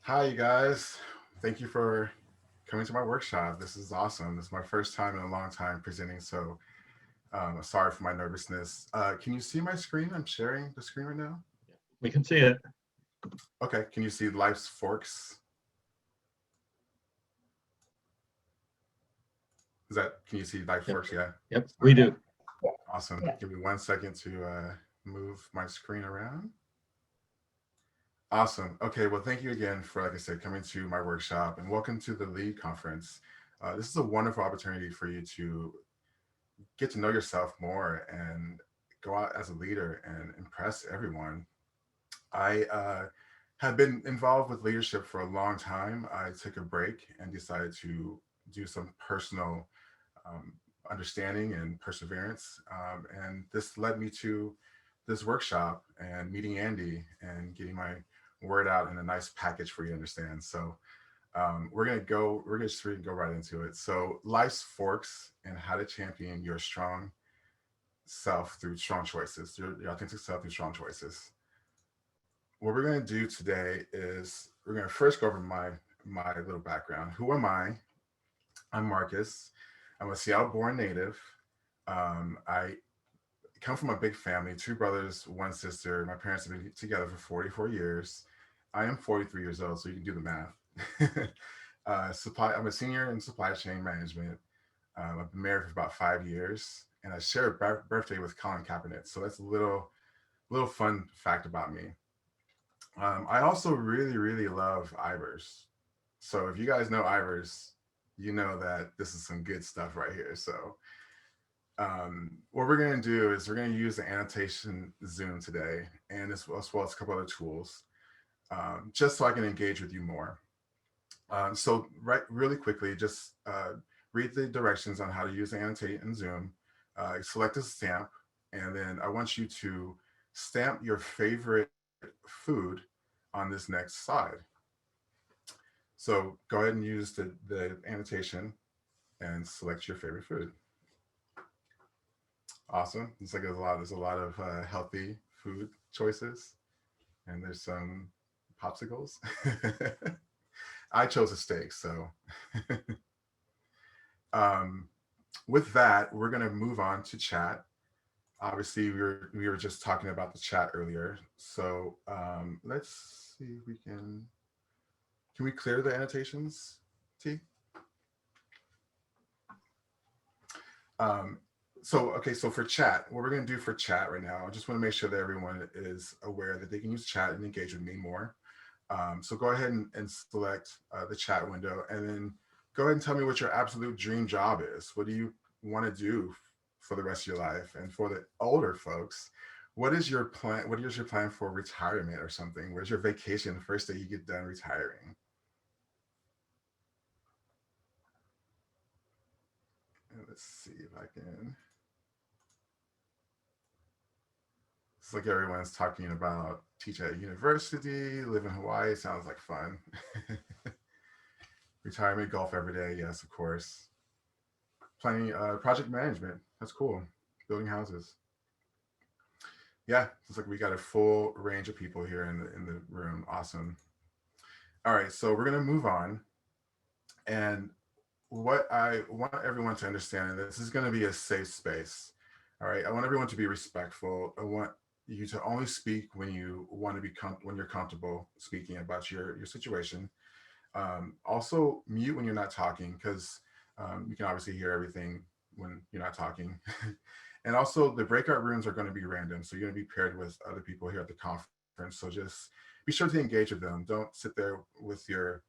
Hi, you guys. Thank you for coming to my workshop. This is awesome. This is my first time in a long time presenting, so sorry for my nervousness. Can you see my screen? I'm sharing the screen right now. We can see it. Okay, can you see Life's Forks? Can you see Life's Yep. Forks? Yeah. Yep, we Sorry. do. Awesome. Yeah. Give me 1 second to move my screen around. Awesome. Okay, well, thank you again for, like I said, coming to my workshop and welcome to the Lead Conference. This is a wonderful opportunity for you to get to know yourself more and go out as a leader and impress everyone. I have been involved with leadership for a long time. I took a break and decided to do some personal um, understanding and perseverance. And this led me to this workshop and meeting Andy and getting my word out in a nice package for you to understand. So we're gonna just really go right into it. So life's forks and how to champion your strong self through strong choices, your authentic self through strong choices. What we're gonna do today is we're gonna first go over my little background. Who am I? I'm Marcus. I'm a Seattle-born native. I come from a big family, two brothers, one sister. My parents have been together for 44 years. I am 43 years old, so you can do the math. I'm a senior in supply chain management. I've been married for about 5 years, and I share a birthday with Colin Kaepernick. So that's a little fun fact about me. I also really love Ivers. So if you guys know Ivers, you know that this is some good stuff right here. So what we're going to do is we're going to use the annotation Zoom today, and as well as a couple other tools, just so I can engage with you more. So right, really quickly, just read the directions on how to use the annotate in Zoom. Select a stamp, and then I want you to stamp your favorite food on this next slide. So go ahead and use the annotation and select your favorite food. Awesome. It's like there's a lot of healthy food choices, and there's some popsicles. I chose a steak, so um, with that, we're gonna move on to chat. Obviously, we were just talking about the chat earlier, so let's see if we can we clear the annotations, T? Um, so okay, so for chat, what we're gonna do for chat right now, I just want to make sure that everyone is aware that they can use chat and engage with me more. So go ahead and select the chat window, and then go ahead and tell me what your absolute dream job is. What do you want to do for the rest of your life? And for the older folks, what is your plan? What is your plan for retirement or something? Where's your vacation the first day you get done retiring? And let's see if I can. It's like everyone's talking about teach at university, live in Hawaii. Sounds like fun. Retirement, golf every day. Yes, of course. Planning, project management. That's cool. Building houses. Yeah, it's like we got a full range of people here in the room. Awesome. All right, so we're gonna move on. And what I want everyone to understand, this is gonna be a safe space. All right, I want everyone to be respectful. I want you to only speak when you want to be when you're comfortable speaking about your situation. Also, mute when you're not talking because you can obviously hear everything when you're not talking. And also, the breakout rooms are going to be random, so you're going to be paired with other people here at the conference. So just be sure to engage with them. Don't sit there with your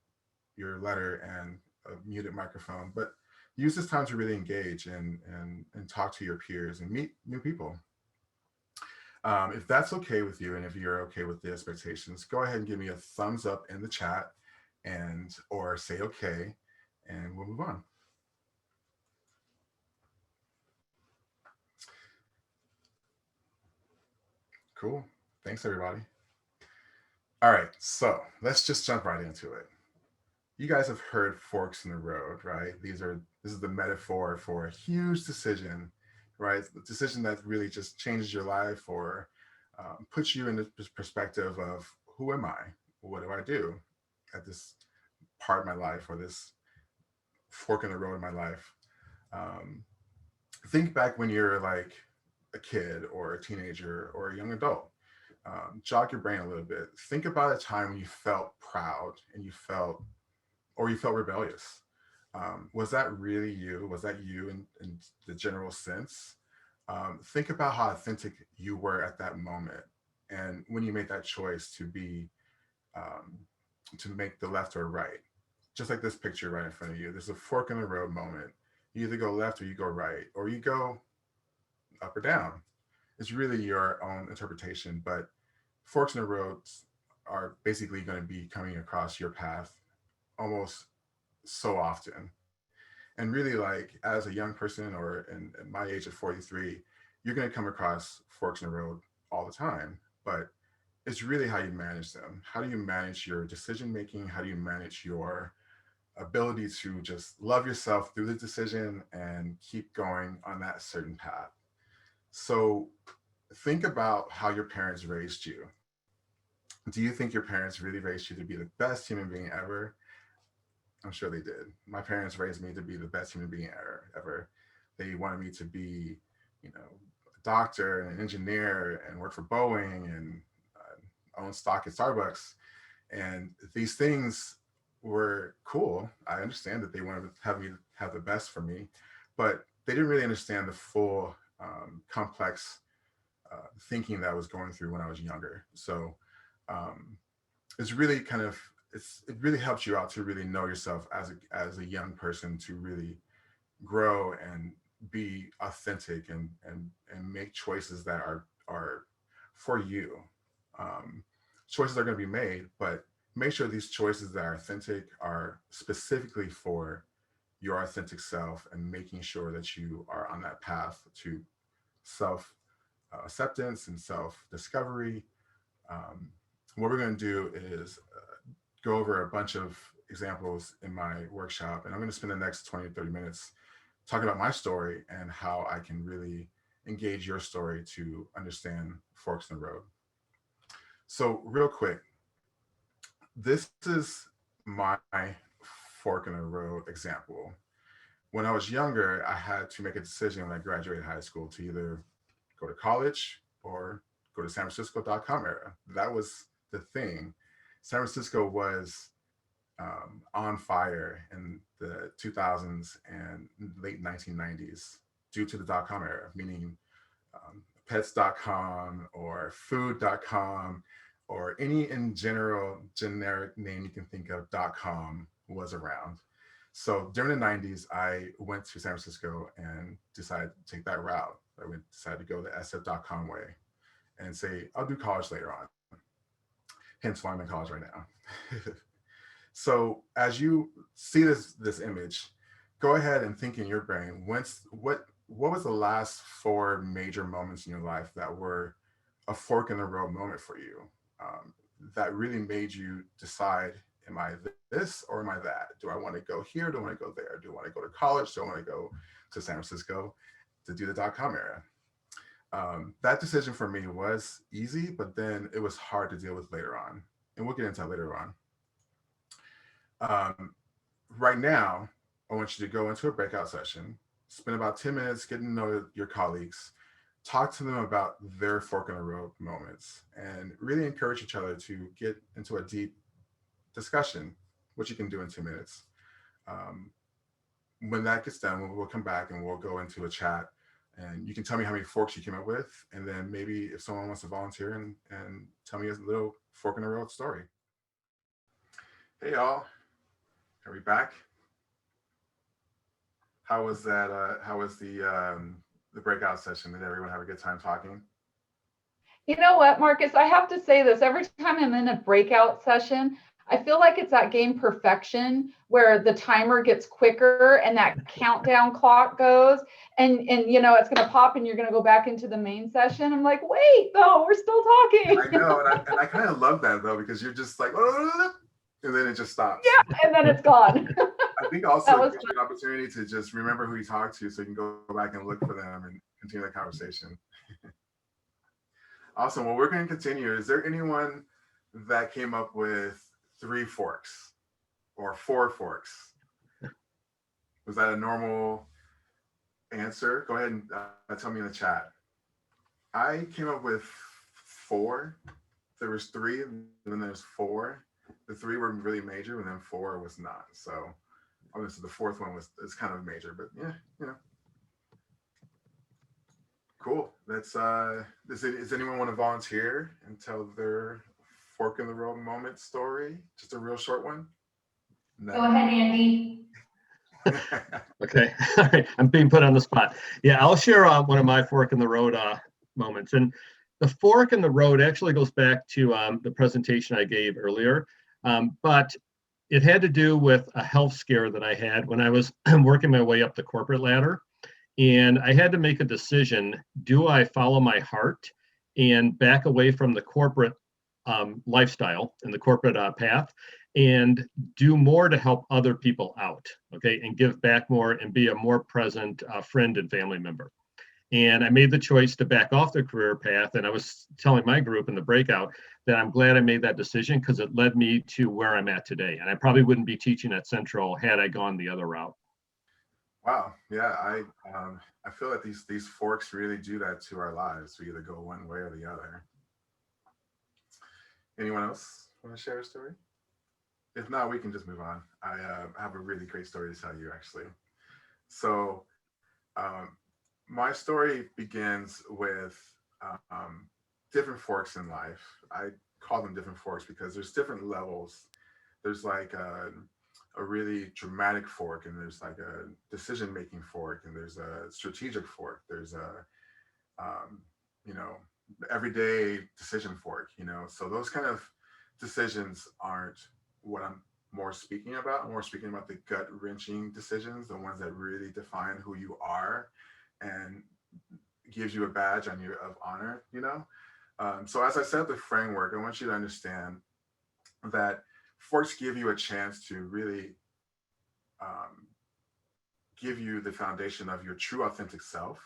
letter and a muted microphone, but use this time to really engage and talk to your peers and meet new people. If that's okay with you, and if you're okay with the expectations, go ahead and give me a thumbs up in the chat and or say okay, and we'll move on. Cool. Thanks, everybody. All right, so let's just jump right into it. You guys have heard forks in the road, right? This is the metaphor for a huge decision, right? The decision that really just changes your life or puts you in the perspective of who am I? What do I do? at this part of my life or this fork in the road in my life. Um, think back when you're like a kid or a teenager or a young adult. Jog your brain a little bit. Think about a time when you felt proud and you felt rebellious. Was that really you? Was that you in the general sense? Think about how authentic you were at that moment, and when you made that choice um, to make the left or right. Just like this picture right in front of you, there's a fork in the road moment. You either go left or you go right, or you go up or down. It's really your own interpretation, but forks in the roads are basically going to be coming across your path almost so often. And really, like as a young person or in my age of 43, you're going to come across forks in the road all the time. But it's really how you manage them. How do you manage your decision making? How do you manage your ability to just love yourself through the decision and keep going on that certain path? So think about how your parents raised you. Do you think your parents really raised you to be the best human being ever? I'm sure they did. My parents raised me to be the best human being ever. They wanted me to be, a doctor and an engineer and work for Boeing and own stock at Starbucks. And these things were cool. I understand that they wanted to have me have the best for me, but they didn't really understand the full complex thinking that I was going through when I was younger. So um, it's really kind of it really helps you out to really know yourself as a young person to really grow and be authentic and make choices that are for you. Um, Choices are going to be made, but make sure these choices that are authentic are specifically for your authentic self and making sure that you are on that path to self acceptance and self discovery. Um, what we're going to do is go over a bunch of examples in my workshop, and I'm going to spend the next 20 to 30 minutes talking about my story and how I can really engage your story to understand forks in the road. So, real quick, this is my fork in the road example. When I was younger, I had to make a decision when I graduated high school to either go to college or go to San Francisco.com era. That was the thing. San Francisco was on fire in the 2000s and late 1990s due to the .com era, meaning pets.com or food.com or any in general generic name you can think of .com was around. So during the 90s, I went to San Francisco and decided to take that route. Decided to go the SF.com way and say, I'll do college later on. Hence why I'm in college right now. So as you see this image, go ahead and think in your brain, what was the last four major moments in your life that were a fork in the road moment for you, that really made you decide, am I this or am I that? Do I want to go here? Do I want to go there? Do I want to go to college? Do I want to go to San Francisco to do the .com era? That decision for me was easy, but then it was hard to deal with later on, and we'll get into that later on. Um, right now, I want you to go into a breakout session, spend about 10 minutes getting to know your colleagues, talk to them about their fork in the road moments, and really encourage each other to get into a deep discussion, which you can do in 2 minutes. Um, when that gets done, we'll come back and we'll go into a chat, and you can tell me how many forks you came up with, and then maybe if someone wants to volunteer and tell me a little fork in the road story. Hey y'all, are we back? How was that? How was the breakout session? Did everyone have a good time talking? You know what, Marcus? I have to say this every time I'm in a breakout session. I feel like it's that game perfection where the timer gets quicker and that countdown clock goes, and it's going to pop and you're going to go back into the main session. I'm like, wait, no, we're still talking. I know, and I kind of love that though because you're just like, and then it just stops. Yeah, and then it's gone. I think also That it was gives you an opportunity to just remember who you talked to, so you can go back and look for them and continue the conversation. Awesome. Well, we're going to continue. Is there anyone that came up with 3 forks or 4 forks. Was that a normal answer? Go ahead and tell me in the chat. I came up with 4. There was 3, and then there's 4. The 3 were really major, and then 4 was not. So obviously the 4th one was it's kind of major, but yeah, you know, cool. That's does anyone want to volunteer and tell their fork in the road moment story? Just a real short one. Go No. ahead, Andy. Okay, all right, I'm being put on the spot. Yeah, I'll share one of my fork in the road moments. And the fork in the road actually goes back to the presentation I gave earlier, but it had to do with a health scare that I had when I was working my way up the corporate ladder. And I had to make a decision, do I follow my heart and back away from the corporate lifestyle and the corporate path and do more to help other people out, okay, and give back more and be a more present friend and family member. And I made the choice to back off the career path. And I was telling my group in the breakout that I'm glad I made that decision because it led me to where I'm at today. And I probably wouldn't be teaching at Central had I gone the other route. Wow. Yeah, I feel that these forks really do that to our lives. We either go one way or the other. Anyone else want to share a story? If not, we can just move on. I have a really great story to tell you, actually. So, my story begins with different forks in life. I call them different forks because there's different levels. There's like a really dramatic fork, and there's like a decision-making fork, and there's a strategic fork. There's a you know, everyday decision fork. You know, so those kind of decisions aren't what I'm more speaking about. I'm more speaking about the gut wrenching decisions, the ones that really define who you are and gives you a badge on your of honor, you know? So as I said, the framework, I want you to understand that forks give you a chance to really give you the foundation of your true authentic self,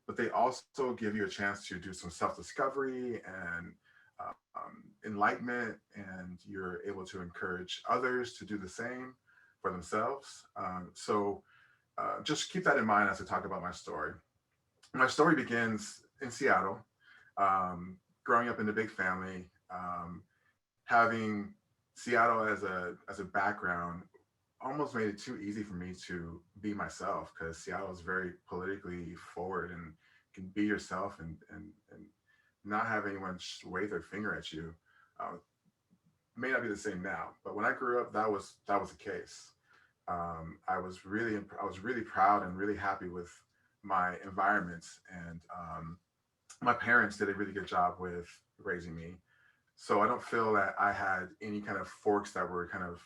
but they also give you a chance to do some self-discovery and enlightenment, and you're able to encourage others to do the same for themselves. Just keep that in mind as I talk about my story. My story begins in Seattle, growing up in a big family, having Seattle as a background almost made it too easy for me to be myself because Seattle is very politically forward and can be yourself and not have anyone wave their finger at you. May not be the same now, but when I grew up, that was the case. I was really proud and really happy with my environment, and my parents did a really good job with raising me. So I don't feel that I had any kind of forks that were kind of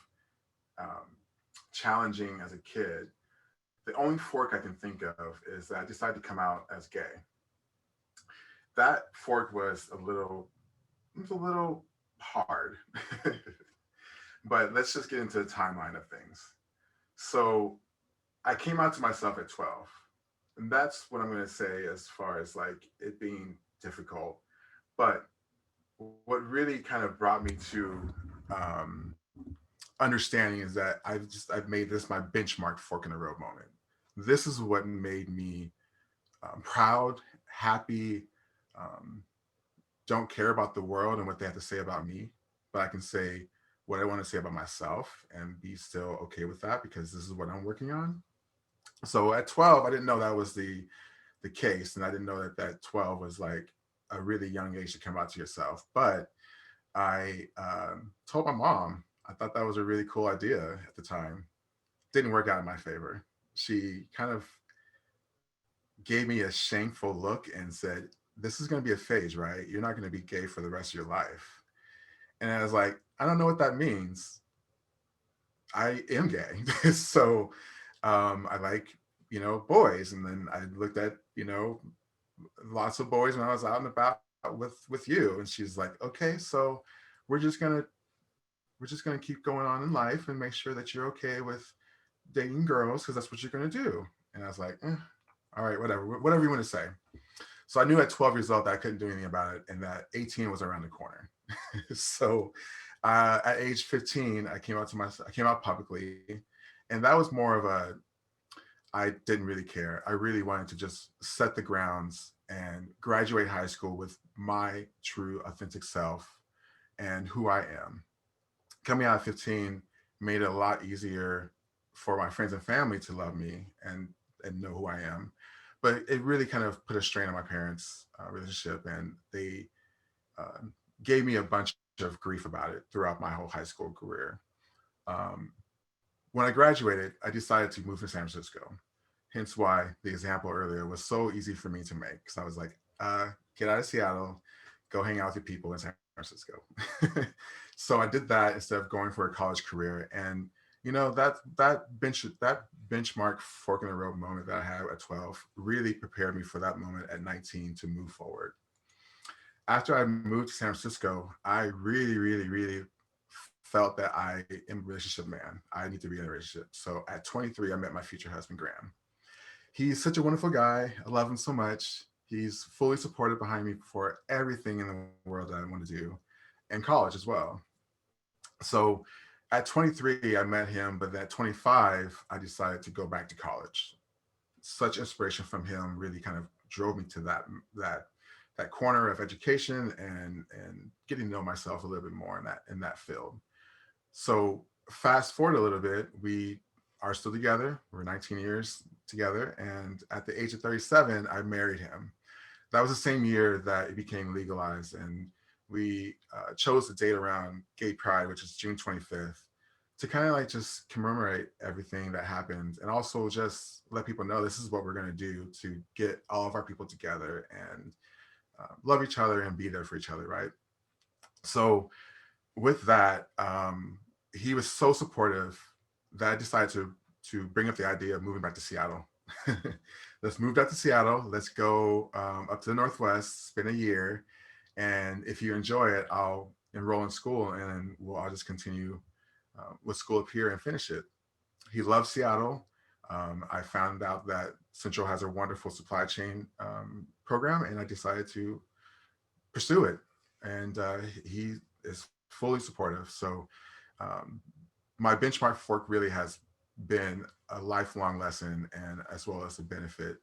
challenging as a kid. The only fork I can think of is that I decided to come out as gay. That fork was a little hard. But let's just get into the timeline of things. So I came out to myself at 12. And that's what I'm going to say as far as like it being difficult. But what really kind of brought me to understanding is that I've made this my benchmark fork in the road moment. This is what made me proud, happy, don't care about the world and what they have to say about me, but I can say what I want to say about myself and be still okay with that because this is what I'm working on. So at 12, I didn't know that was the case, and I didn't know that 12 was like a really young age to come out to yourself. But I told my mom. I thought that was a really cool idea at the time. Didn't work out in my favor. She kind of gave me a shameful look and said, "This is going to be a phase, right? You're not going to be gay for the rest of your life." And I was like, "I don't know what that means. I am gay." So I like, boys. And then I looked at, lots of boys when I was out and about with you. And she's like, "Okay, so we're just gonna keep going on in life and make sure that you're okay with dating girls because that's what you're gonna do." And I was like, all right, whatever you want to say. So I knew at 12 years old that I couldn't do anything about it and that 18 was around the corner. So At age 15, I came out publicly, and that was more of a, I didn't really care. I really wanted to just set the grounds and graduate high school with my true authentic self and who I am. Coming out at 15 made it a lot easier for my friends and family to love me and know who I am. But it really kind of put a strain on my parents' relationship, and they uh, gave me a bunch of grief about it throughout my whole high school career. Um, when I graduated, I decided to move to San Francisco. Hence why the example earlier was so easy for me to make, because I was like, get out of Seattle, go hang out with your people in San Francisco. So I did that instead of going for a college career. And you know, that benchmark fork in the road moment that I had at 12 really prepared me for that moment at 19 to move forward. After I moved to San Francisco, I really, really, really felt that I am a relationship man. I need to be in a relationship. So at 23, I met my future husband, Graham. He's such a wonderful guy. I love him so much. He's fully supported behind me for everything in the world that I want to do, and college as well. So at 23, I met him, but at 25, I decided to go back to college. Such inspiration from him really kind of drove me to that that corner of education and getting to know myself a little bit more in that field. So fast forward a little bit, we are still together. We're 19 years together, and at the age of 37, I married him. That was the same year that it became legalized, and we chose the date around Gay Pride, which is June 25th, to kind of like just commemorate everything that happened, and also just let people know this is what we're going to do to get all of our people together and love each other and be there for each other, right? So with that, he was so supportive that I decided to bring up the idea of moving back to Seattle. Let's move back to Seattle. Let's go up to the Northwest, spend a year, and if you enjoy it, I'll enroll in school, and I'll just continue with school up here and finish it. He loves Seattle. I found out that Central has a wonderful supply chain program, and I decided to pursue it. And he is fully supportive. So um, my benchmark fork really has been a lifelong lesson, and as well as a benefit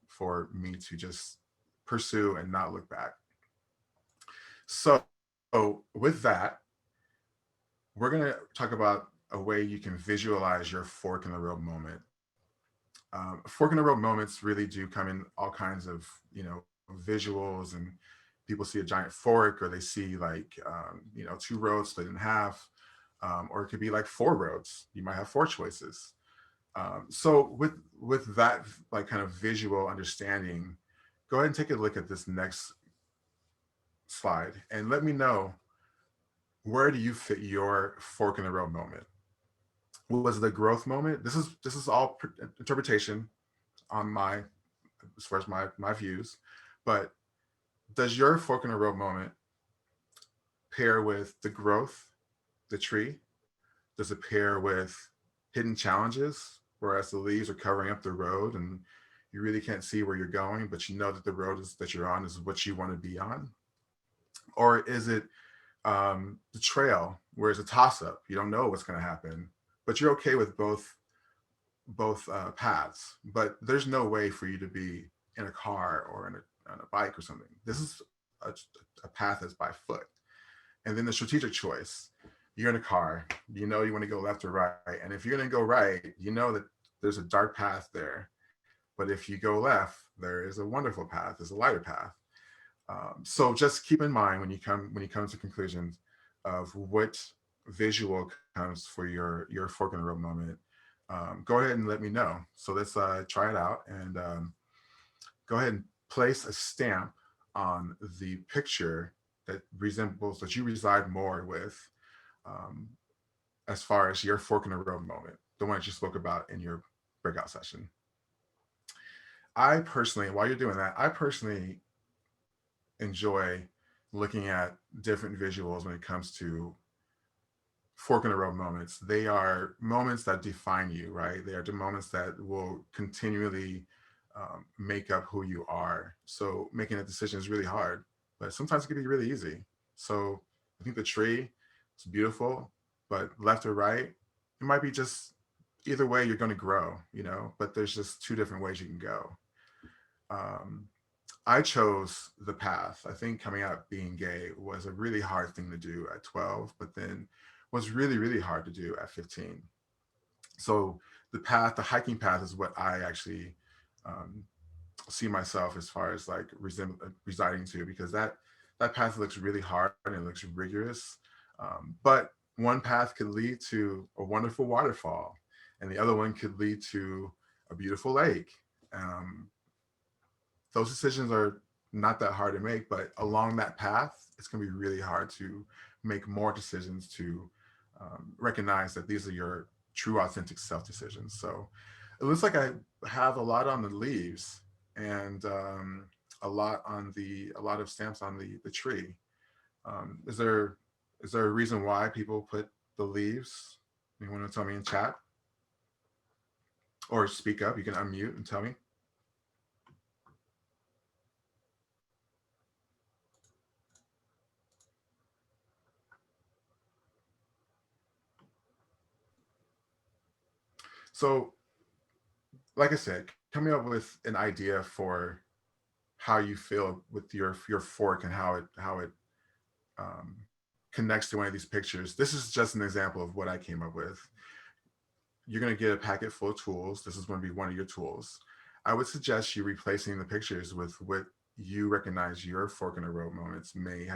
for me to just pursue and not look back. So with that, we're going to talk about a way you can visualize your fork in the road moment. Fork in the road moments really do come in all kinds of, visuals, and people see a giant fork, or they see like, two roads split in half, or it could be like four roads. You might have four choices. So with that like kind of visual understanding, go ahead and take a look at this next slide and let me know, where do you fit your fork in the road moment? Was the growth moment? This is all interpretation on my, as far as my views, but does your fork in the road moment pair with the growth, the tree? Does it pair with hidden challenges, whereas the leaves are covering up the road and you really can't see where you're going, but you know that the road that you're on is what you want to be on? Or is it the trail, where it's a toss-up? You don't know what's going to happen, but you're okay with both paths. But there's no way for you to be in a car or on a bike or something. This is a path that's by foot. And then the strategic choice: you're in a car, you want to go left or right, and if you're going to go right, you know that there's a dark path there. But if you go left, there is a wonderful path. There's a lighter path. So just keep in mind when you come to conclusions of what visual comes for your fork in the road moment. Go ahead and let me know. So let's try it out, and go ahead and place a stamp on the picture that you reside more with, as far as your fork in the road moment, the one that you spoke about in your breakout session. While you're doing that, I personally enjoy looking at different visuals when it comes to fork in the road moments. They are moments that define you, right? They are the moments that will continually make up who you are. So making a decision is really hard, but sometimes it can be really easy. So I think the tree, it's beautiful, but left or right, it might be just either way you're going to grow, but there's just two different ways you can go. Um, I chose the path. I think coming out being gay was a really hard thing to do at 12, but then was really, really hard to do at 15. So the hiking path is what I actually um, see myself as far as like residing to, because that path looks really hard and it looks rigorous. But one path could lead to a wonderful waterfall, and the other one could lead to a beautiful lake. Um, those decisions are not that hard to make, but along that path, it's going to be really hard to make more decisions to recognize that these are your true, authentic self decisions. So it looks like I have a lot on the leaves, and a lot of stamps on the tree. Is there a reason why people put the leaves? Anyone want to tell me in chat, or speak up? You can unmute and tell me. So, like I said, coming up with an idea for how you feel with your fork and how it um, connects to one of these pictures. This is just an example of what I came up with. You're going to get a packet full of tools. This is going to be one of your tools. I would suggest you replacing the pictures with what you recognize your fork in the road moments may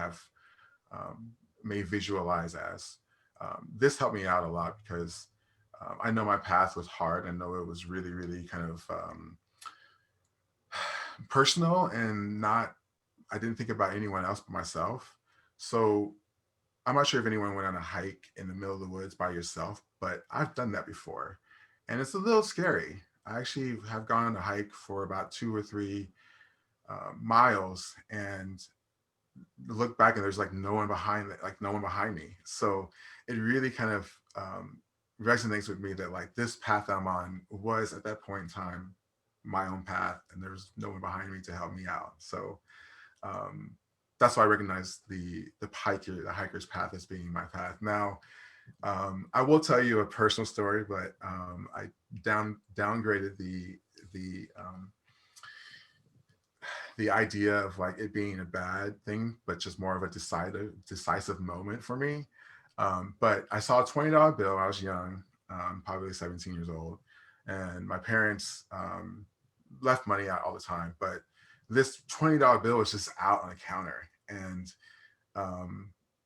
visualize as. This helped me out a lot because I know my path was hard. I know it was really, really kind of personal, and I didn't think about anyone else but myself. So I'm not sure if anyone went on a hike in the middle of the woods by yourself, but I've done that before. And it's a little scary. I actually have gone on a hike for about 2 or 3 miles, and look back and there's like no one behind me. So it really kind of resonates with me that like this path I'm on was at that point in time my own path, and there was no one behind me to help me out. So that's why I recognize the hiker's path as being my path. Now, I will tell you a personal story, but I downgraded the idea of like it being a bad thing, but just more of a decisive moment for me. But I saw a $20 bill. I was young, probably 17 years old, and my parents left money out all the time. But this $20 bill was just out on the counter, and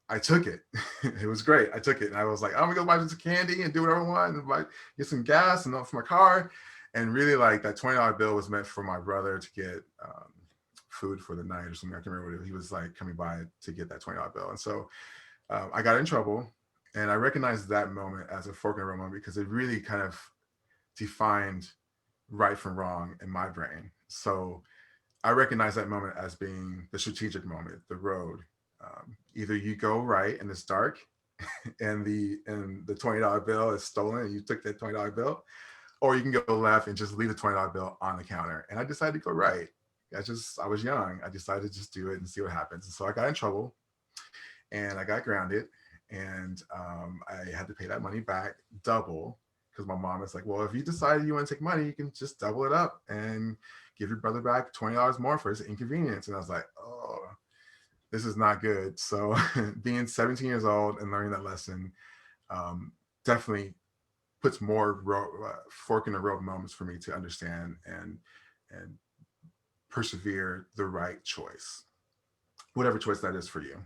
I took it. It was great. I took it, and I was like, I'm gonna go buy some candy and do whatever I want, and get some gas and for my car. And really, like that $20 bill was meant for my brother to get food for the night or something. I can't remember what he was like coming by to get that $20 bill. And so I got in trouble, and I recognized that moment as a fork in the road moment because it really kind of defined right from wrong in my brain. So I recognize that moment as being the strategic moment, the road. Either you go right and it's dark, and the $20 bill is stolen, and you took that $20 bill, or you can go left and just leave the $20 bill on the counter. And I decided to go right. I was young. I decided to just do it and see what happens. And so I got in trouble, and I got grounded, and I had to pay that money back double, because my mom is like, well, if you decided you want to take money, you can just double it up and give your brother back $20 more for his inconvenience. And I was like, oh, this is not good. So being 17 years old and learning that lesson definitely puts more fork in the road moments for me to understand and persevere the right choice, whatever choice that is for you.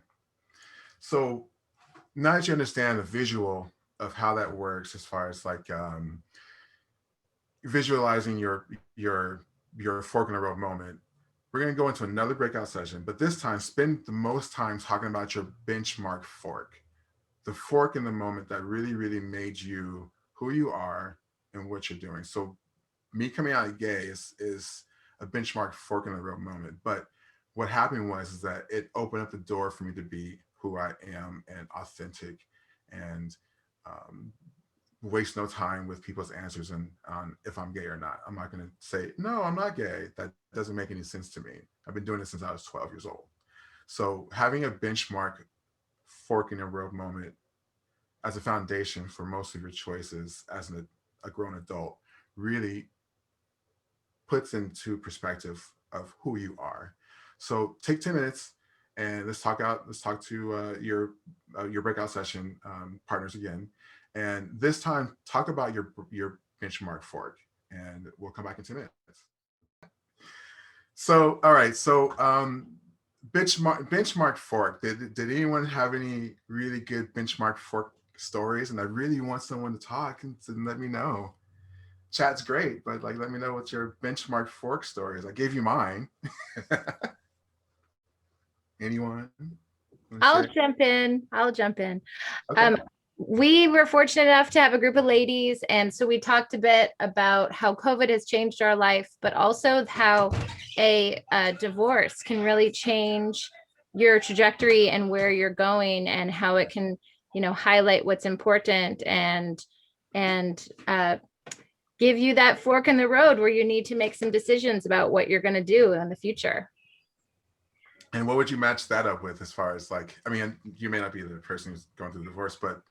So now that you understand the visual of how that works, as far as like visualizing your fork in the road moment, we're going to go into another breakout session, but this time spend the most time talking about your benchmark fork, the fork in the moment that really, really made you who you are and what you're doing. So me coming out gay is a benchmark fork in the road moment. But what happened is that it opened up the door for me to be who I am and authentic, and waste no time with people's answers on if I'm gay or not. I'm not going to say, no, I'm not gay. That doesn't make any sense to me. I've been doing this since I was 12 years old. So having a benchmark fork in the road moment as a foundation for most of your choices as a grown adult really puts into perspective of who you are. So take 10 minutes and let's talk to your breakout session partners again. And this time talk about your benchmark fork, and we'll come back in 10 minutes. So, all right. So, benchmark fork. Did anyone have any really good benchmark fork stories? And I really want someone to talk and to let me know. Chat's great, but like, let me know what your benchmark fork story is. I gave you mine. Anyone? I'll jump in. I'll jump in. Okay. We were fortunate enough to have a group of ladies, and so we talked a bit about how COVID has changed our life, but also how a divorce can really change your trajectory and where you're going, and how it can, highlight what's important and give you that fork in the road where you need to make some decisions about what you're going to do in the future. And what would you match that up with as far as like, I mean, you may not be the person who's going through the divorce, but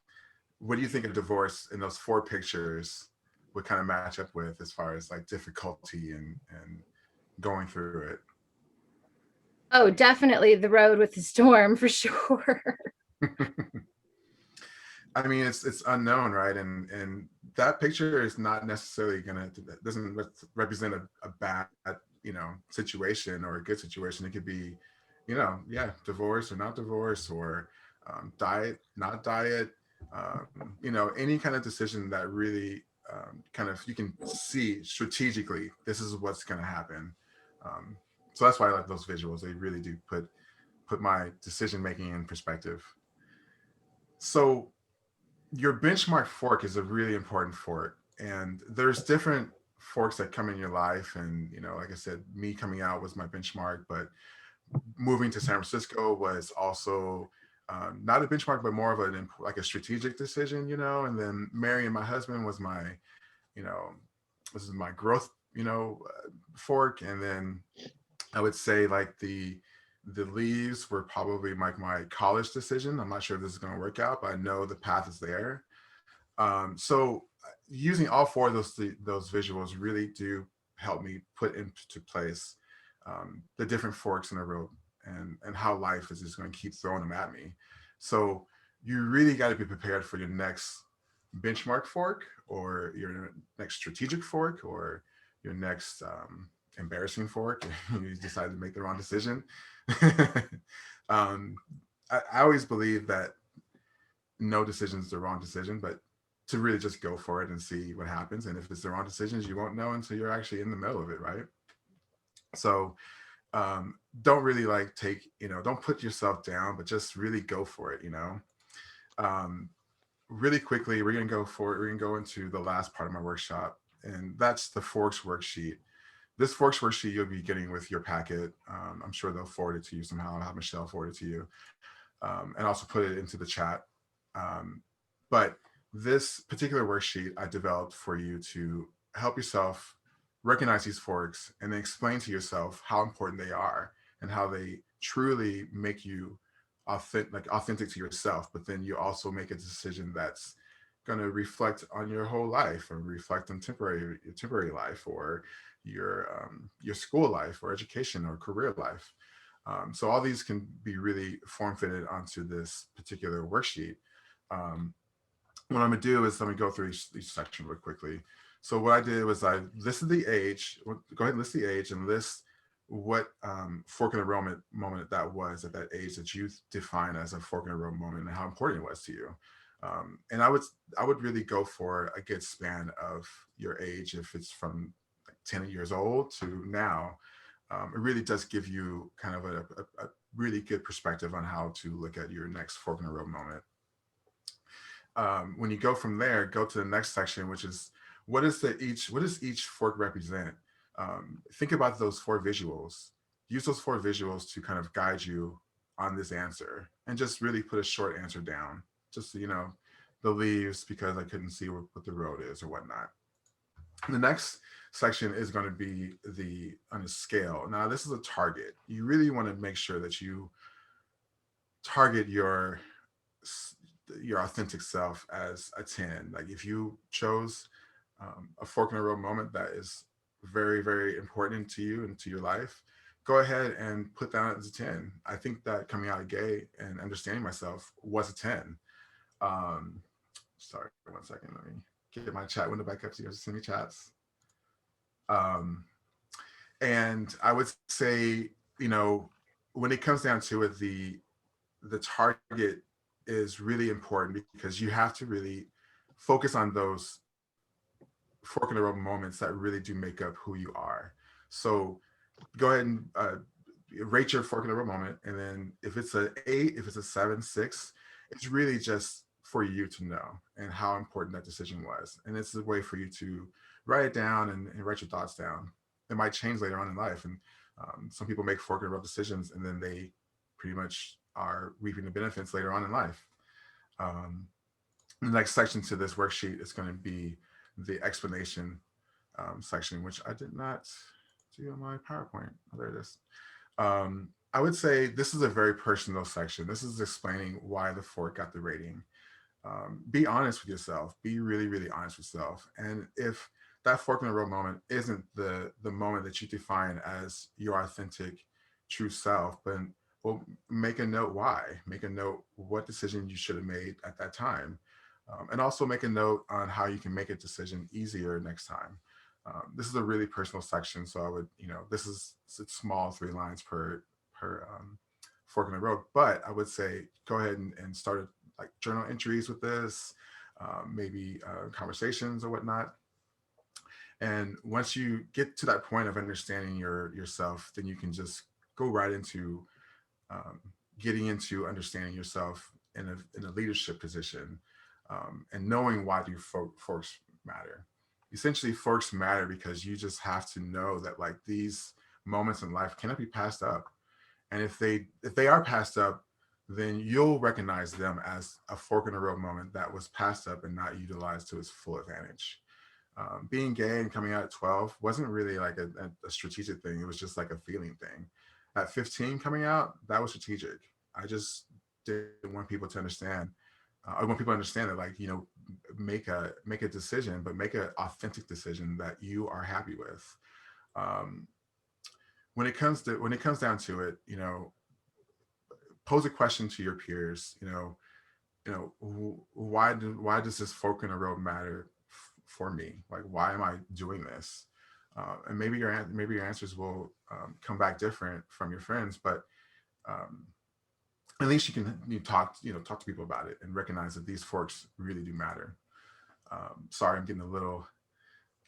what do you think a divorce in those 4 pictures would kind of match up with as far as like difficulty and going through it? Oh, definitely the road with the storm for sure. I mean, it's unknown, right? And that picture is not necessarily doesn't represent a bad, situation or a good situation. It could be, divorce or not divorce, or diet, not diet, any kind of decision that really kind of you can see strategically, this is what's going to happen. So that's why I like those visuals. They really do put my decision making in perspective. So your benchmark fork is a really important fork, and there's different forks that come in your life. And like I said, me coming out was my benchmark, but moving to San Francisco was also not a benchmark, but more of a strategic decision, and then marrying my husband was my, this is my growth, fork. And then I would say like the leaves were probably like my college decision. I'm not sure if this is going to work out, but I know the path is there. So using all 4 of those visuals really do help me put into place the different forks in the road, and how life is just going to keep throwing them at me. So you really got to be prepared for your next benchmark fork, or your next strategic fork, or your next embarrassing fork. You decide to make the wrong decision. I always believe that no decision is the wrong decision, but to really just go for it and see what happens. And if it's the wrong decisions, you won't know until you're actually in the middle of it, right? So don't really like don't put yourself down, but just really go for it. Really quickly, we're going to go into the last part of my workshop, and that's the forks worksheet. This forks worksheet you'll be getting with your packet. I'm sure they'll forward it to you somehow. I'll have Michelle forward it to you, and also put it into the chat. But this particular worksheet I developed for you to help yourself recognize these forks, and then explain to yourself how important they are, and how they truly make you authentic to yourself. But then you also make a decision that's going to reflect on your whole life, or reflect on temporary life, or your school life, or education, or career life. So all these can be really form fitted onto this particular worksheet. What I'm gonna do is let me go through each section real quickly. So what I did was I listed the age. Go ahead and list the age, and list what fork in the road moment that was at that age that you define as a fork in the road moment, and how important it was to you. And I would really go for a good span of your age. If it's from like 10 years old to now, it really does give you kind of a really good perspective on how to look at your next fork in the road moment. When you go from there, go to the next section, which is what does each fork represent? Think about those 4 visuals. Use those 4 visuals to kind of guide you on this answer, and just really put a short answer down. Just the leaves, because I couldn't see what the road is or whatnot. The next section is going to be on a scale. Now this is a target. You really want to make sure that you target your your authentic self as a 10. Like if you chose a fork in the road moment that is very, very important to you and to your life, go ahead and put that as a 10. I think that coming out of gay and understanding myself was a 10. Um, Sorry, 1 second. Let me get my chat window back up so you guys send me chats. Um, and I would say, you know, when it comes down to it, the target is really important because you have to really focus on those fork in the road moments that really do make up who you are. So go ahead and rate your fork in the road moment, and then if it's an 8, if it's a 7, 6, it's really just for you to know and how important that decision was. And it's a way for you to write it down and write your thoughts down. It might change later on in life, and some people make fork in the road decisions and then they pretty much are reaping the benefits later on in life. The next section to this worksheet is going to be the explanation section, which I did not do on my PowerPoint. Oh, there it is. I would say this is a very personal section. This is explaining why the fork got the rating. Be honest with yourself. Be really, really honest with yourself. And if that fork in the road moment isn't the moment that you define as your authentic, true self, but well, make a note why. Make a note what decision you should have made at that time. And also make a note on how you can make a decision easier next time. This is a really personal section, so I would, this is small, 3 lines per fork in the road. But I would say go ahead and start like journal entries with this, maybe conversations or whatnot. And once you get to that point of understanding yourself, then you can just go right into getting into understanding yourself in a leadership position, and knowing why do forks matter. Essentially, forks matter because you just have to know that like these moments in life cannot be passed up. And if they are passed up, then you'll recognize them as a fork in the road moment that was passed up and not utilized to its full advantage. Being gay and coming out at 12 wasn't really like a strategic thing. It was just like a feeling thing. At 15 coming out, that was strategic. I just didn't want people to understand. I want people to understand that, like, make a decision, but make an authentic decision that you are happy with. When it comes down to it, pose a question to your peers. Why does this fork in the road matter for me? Like, why am I doing this? And maybe your answers will come back different from your friends, but at least you can talk to people about it and recognize that these forks really do matter. Sorry, I'm getting a little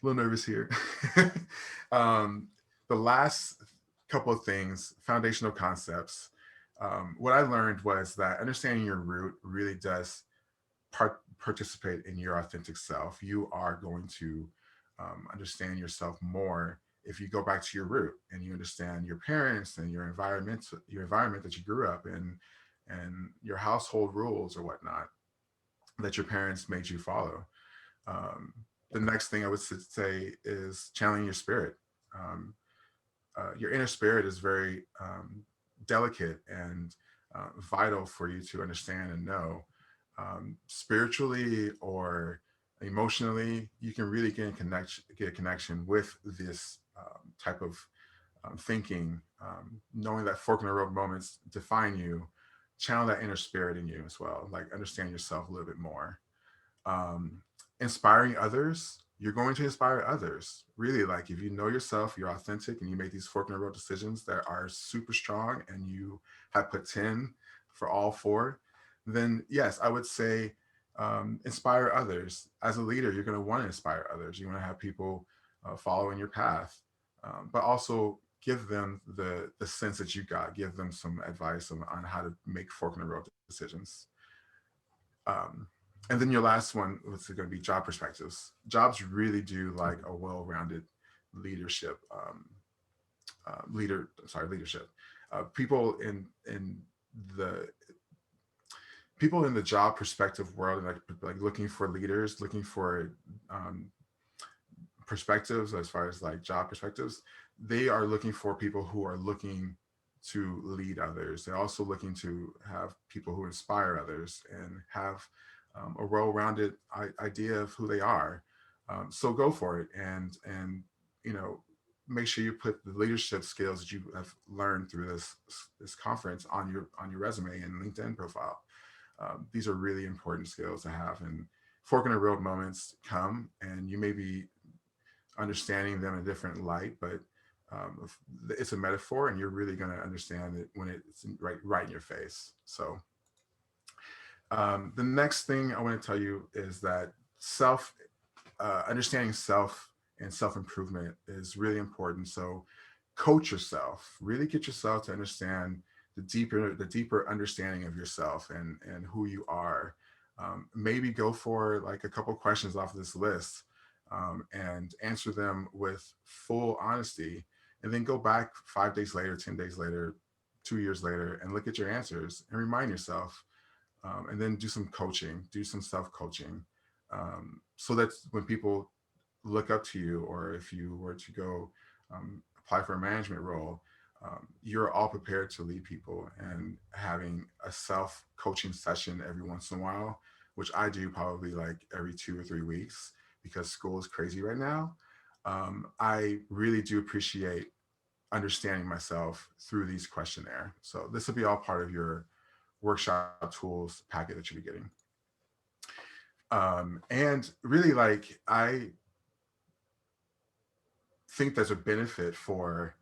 nervous here. The last couple of things, foundational concepts. What I learned was that understanding your root really does participate in your authentic self. You are going to understand yourself more if you go back to your root and you understand your parents and your environment that you grew up in, and your household rules or whatnot that your parents made you follow. The next thing I would say is channeling your spirit. Your inner spirit is very delicate and vital for you to understand and know. Spiritually or emotionally, you can really get a connection with this type of thinking, knowing that fork in the road moments define you. Channel that inner spirit in you as well, like understand yourself a little bit more. Inspiring others, you're going to inspire others. Really, like if you know yourself, you're authentic, and you make these fork in the road decisions that are super strong, and you have put 10 for all 4, then yes, I would say inspire others. As a leader, you're going to want to inspire others. You want to have people follow in your path, but also give them the sense that you got. Give them some advice on how to make fork in the road decisions. And then your last one was going to be job perspectives. Jobs really do like a well-rounded leadership. Leadership. People in the job perspective world, like looking for leaders, looking for perspectives as far as like job perspectives, they are looking for people who are looking to lead others. They're also looking to have people who inspire others and have a well-rounded idea of who they are. So go for it, and you know, make sure you put the leadership skills that you have learned through this conference on your resume and LinkedIn profile. These are really important skills to have. And fork in the road moments come, and you may be understanding them in a different light, but it's a metaphor, and you're really going to understand it when it's right in your face. So the next thing I want to tell you is that understanding self and self-improvement is really important. So coach yourself, really get yourself to understand the deeper understanding of yourself and who you are. Maybe go for like a couple questions off of this list and answer them with full honesty, and then go back 5 days later, 10 days later, 2 years later, and look at your answers and remind yourself, and then do some coaching, do some self-coaching, so that when people look up to you, or if you were to go apply for a management role, you're all prepared to lead people. And having a self-coaching session every once in a while, which I do probably like every 2 or 3 weeks because school is crazy right now, I really do appreciate understanding myself through these questionnaire. So this will be all part of your workshop tools packet that you'll be getting. And really, like, I think there's a benefit for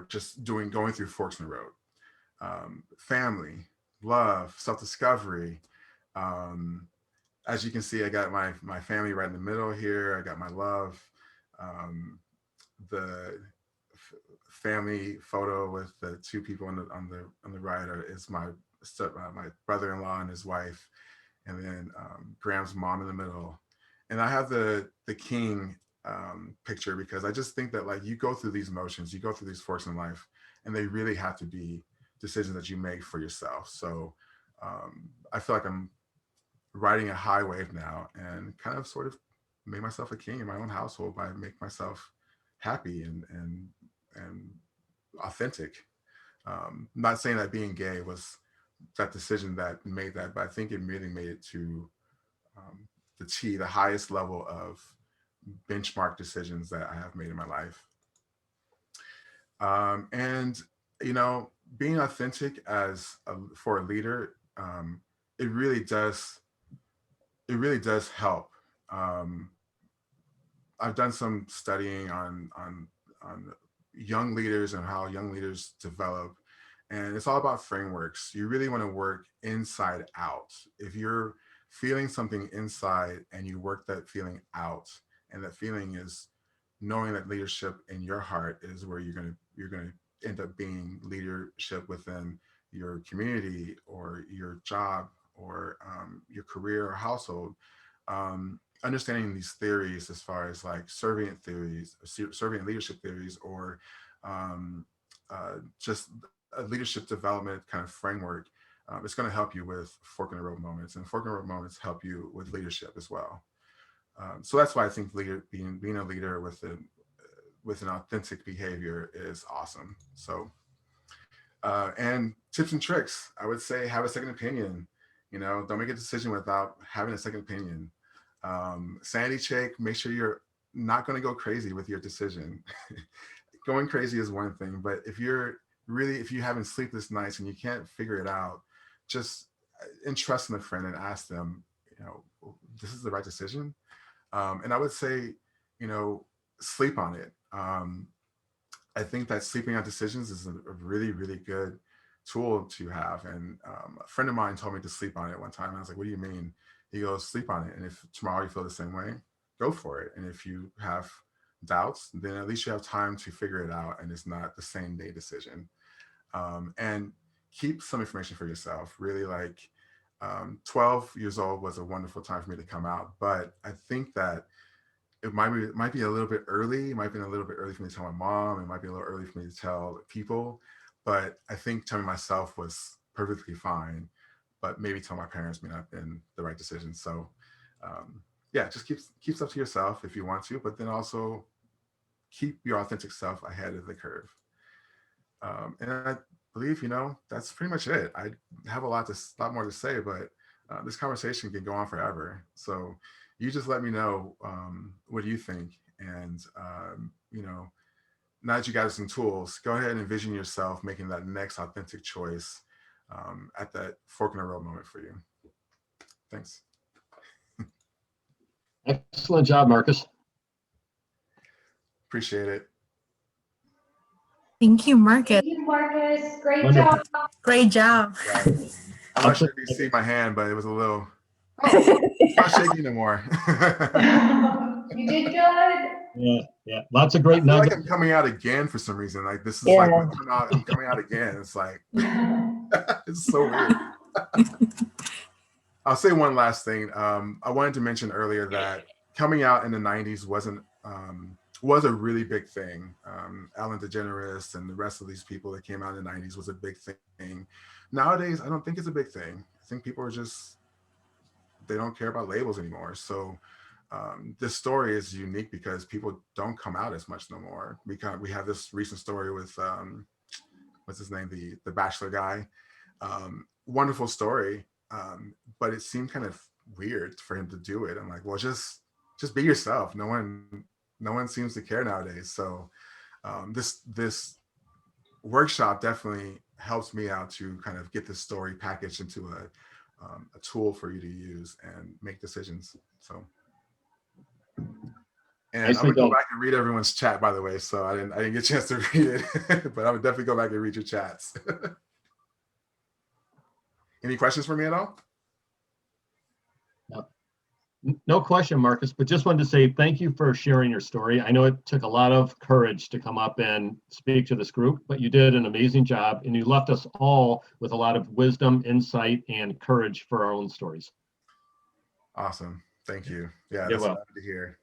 just going through forks in the road. Family, love, self-discovery. As you can see, I got my family right in the middle here. I got my love. The family photo with the two people on the right is my brother-in-law and his wife, and then Graham's mom in the middle. And I have the king picture because I just think that, like, you go through these motions, you go through these forks in life, and they really have to be decisions that you make for yourself. So I feel like I'm riding a high wave now, and kind of sort of made myself a king in my own household by making myself happy and authentic. Not saying that being gay was that decision that made that, but I think it really made it to the highest level of benchmark decisions that I have made in my life. And you know, being authentic for a leader, it really does help. I've done some studying on young leaders and how young leaders develop, and it's all about frameworks. You really want to work inside out. If you're feeling something inside and you work that feeling out, and that feeling is knowing that leadership in your heart is where you're gonna end up being leadership within your community or your job or your career or household. Understanding these theories as far as like servant leadership theories, or just a leadership development kind of framework, it's going to help you with fork in the road moments, and fork in the road moments help you with leadership as well. So that's why I think being a leader with an authentic behavior is awesome. So and tips and tricks, I would say have a second opinion. You know, don't make a decision without having a second opinion. Sanity check, make sure you're not going to go crazy with your decision. Going crazy is one thing, but if you're if you haven't sleepless nights and you can't figure it out, just entrust in a friend and ask them, you know, this is the right decision. And I would say, you know, sleep on it. I think that sleeping on decisions is a really, really good tool to have. And a friend of mine told me to sleep on it one time. And I was like, what do you mean? He goes, sleep on it. And if tomorrow you feel the same way, go for it. And if you have doubts, then at least you have time to figure it out, and it's not the same day decision. And keep some information for yourself. Really, like 12 years old was a wonderful time for me to come out, but I think that it might be a little bit early. It might be a little bit early for me to tell my mom. It might be a little early for me to tell people, but I think telling myself was perfectly fine. But maybe tell my parents may not have been the right decision. So yeah, just keep stuff to yourself if you want to, but then also keep your authentic self ahead of the curve. And I believe, that's pretty much it. I have a lot more to say, but this conversation can go on forever. So you just let me know, what do you think? And, now that you got some tools, go ahead and envision yourself making that next authentic choice at that fork in the road moment for you. Thanks. Excellent job, Marcus. Appreciate it. Thank you, Marcus. Thank you, Marcus. Great Wonderful. job. Great job. Yeah. I'm not sure if you see my hand, but it was a little, it's not shaking anymore. You did good. Yeah. Lots of I great feel like nuggets. I'm coming out again for some reason. Like this is like Yeah. I'm coming out again. It's like it's so weird. I'll say one last thing. I wanted to mention earlier that coming out in the 90s was a really big thing. Ellen DeGeneres and the rest of these people that came out in the 90s was a big thing. Nowadays, I don't think it's a big thing. I think people are they don't care about labels anymore. So this story is unique because people don't come out as much no more. We have this recent story with what's his name, the Bachelor guy. Wonderful story, but it seemed kind of weird for him to do it. I'm like, well, just be yourself. No one seems to care nowadays. So this workshop definitely helps me out to kind of get this story packaged into a tool for you to use and make decisions. So. And Nicely I'm gonna go done. back and read everyone's chat, by the way. So I didn't get a chance to read it, but I would definitely go back and read your chats. Any questions for me at all? No question, Marcus, but just wanted to say thank you for sharing your story. I know it took a lot of courage to come up and speak to this group, but you did an amazing job and you left us all with a lot of wisdom, insight, and courage for our own stories. Awesome. Thank you. Yeah, You're that's what I welcome. wanted to hear.